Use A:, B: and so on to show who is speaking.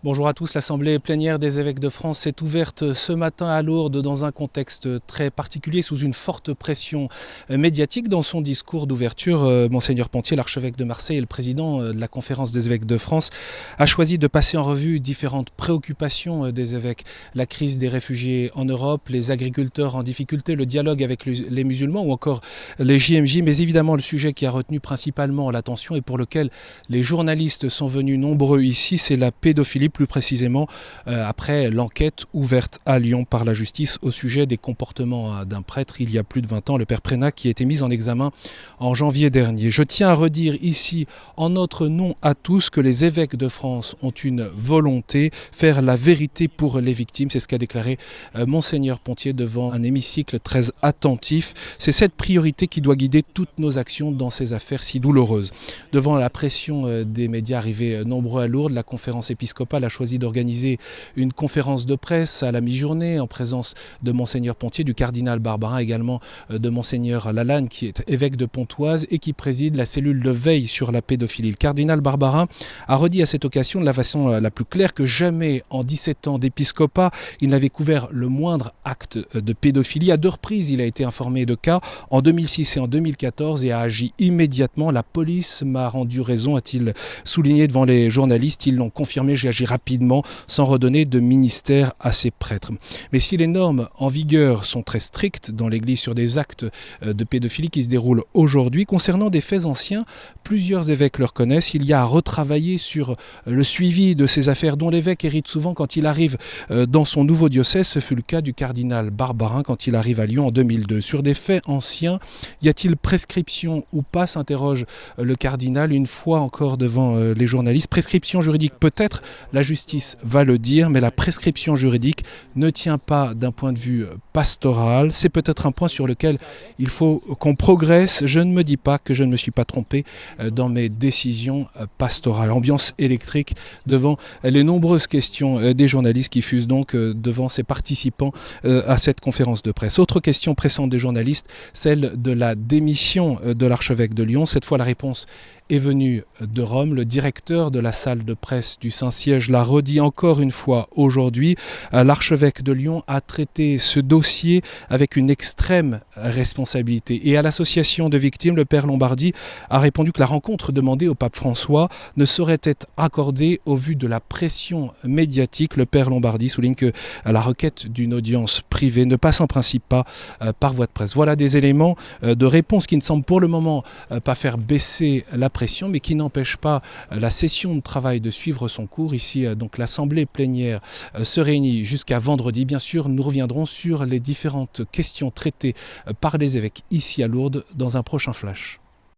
A: Bonjour à tous, l'Assemblée plénière des évêques de France est ouverte ce matin à Lourdes dans un contexte très particulier, sous une forte pression médiatique. Dans son discours d'ouverture, Monseigneur Pontier, l'archevêque de Marseille et le président de la Conférence des évêques de France, a choisi de passer en revue différentes préoccupations des évêques. La crise des réfugiés en Europe, les agriculteurs en difficulté, le dialogue avec les musulmans ou encore les JMJ, mais évidemment le sujet qui a retenu principalement l'attention et pour lequel les journalistes sont venus nombreux ici, c'est la pédophilie, plus précisément après l'enquête ouverte à Lyon par la justice au sujet des comportements d'un prêtre il y a plus de 20 ans, le père Prénat, qui a été mis en examen en janvier dernier. Je tiens à redire ici, en notre nom à tous, que les évêques de France ont une volonté, faire la vérité pour les victimes. C'est ce qu'a déclaré Monseigneur Pontier devant un hémicycle très attentif. C'est cette priorité qui doit guider toutes nos actions dans ces affaires si douloureuses. Devant la pression des médias arrivés nombreux à Lourdes, la conférence épiscopale a choisi d'organiser une conférence de presse à la mi-journée en présence de Monseigneur Pontier, du cardinal Barbarin, également de Monseigneur Lalanne, qui est évêque de Pontoise et qui préside la cellule de veille sur la pédophilie. Le cardinal Barbarin a redit à cette occasion de la façon la plus claire que jamais en 17 ans d'épiscopat, il n'avait couvert le moindre acte de pédophilie. À 2 reprises, il a été informé de cas, en 2006 et en 2014, et a agi immédiatement. La police m'a rendu raison, a-t-il souligné devant les journalistes. Ils l'ont confirmé, j'ai agi rapidement sans redonner de ministère à ces prêtres. Mais si les normes en vigueur sont très strictes dans l'Église sur des actes de pédophilie qui se déroulent aujourd'hui, concernant des faits anciens, plusieurs évêques le reconnaissent, il y a à retravailler sur le suivi de ces affaires dont l'évêque hérite souvent quand il arrive dans son nouveau diocèse. Ce fut le cas du cardinal Barbarin quand il arrive à Lyon en 2002. Sur des faits anciens, y a-t-il prescription ou pas, s'interroge le cardinal une fois encore devant les journalistes. Prescription juridique peut-être, la justice va le dire, mais la prescription juridique ne tient pas d'un point de vue pastoral. C'est peut-être un point sur lequel il faut qu'on progresse. Je ne me dis pas que je ne me suis pas trompé dans mes décisions pastorales. Ambiance électrique devant les nombreuses questions des journalistes qui fusent donc devant ces participants à cette conférence de presse. Autre question pressante des journalistes, celle de la démission de l'archevêque de Lyon. Cette fois, la réponse est venu de Rome. Le directeur de la salle de presse du Saint-Siège l'a redit encore une fois aujourd'hui. L'archevêque de Lyon a traité ce dossier avec une extrême responsabilité. Et à l'association de victimes, le père Lombardi a répondu que la rencontre demandée au pape François ne saurait être accordée au vu de la pression médiatique. Le père Lombardi souligne que la requête d'une audience privée ne passe en principe pas par voie de presse. Voilà des éléments de réponse qui ne semblent pour le moment pas faire baisser la pression, mais qui n'empêche pas la session de travail de suivre son cours. Ici, donc l'Assemblée plénière se réunit jusqu'à vendredi. Bien sûr, nous reviendrons sur les différentes questions traitées par les évêques ici à Lourdes dans un prochain flash.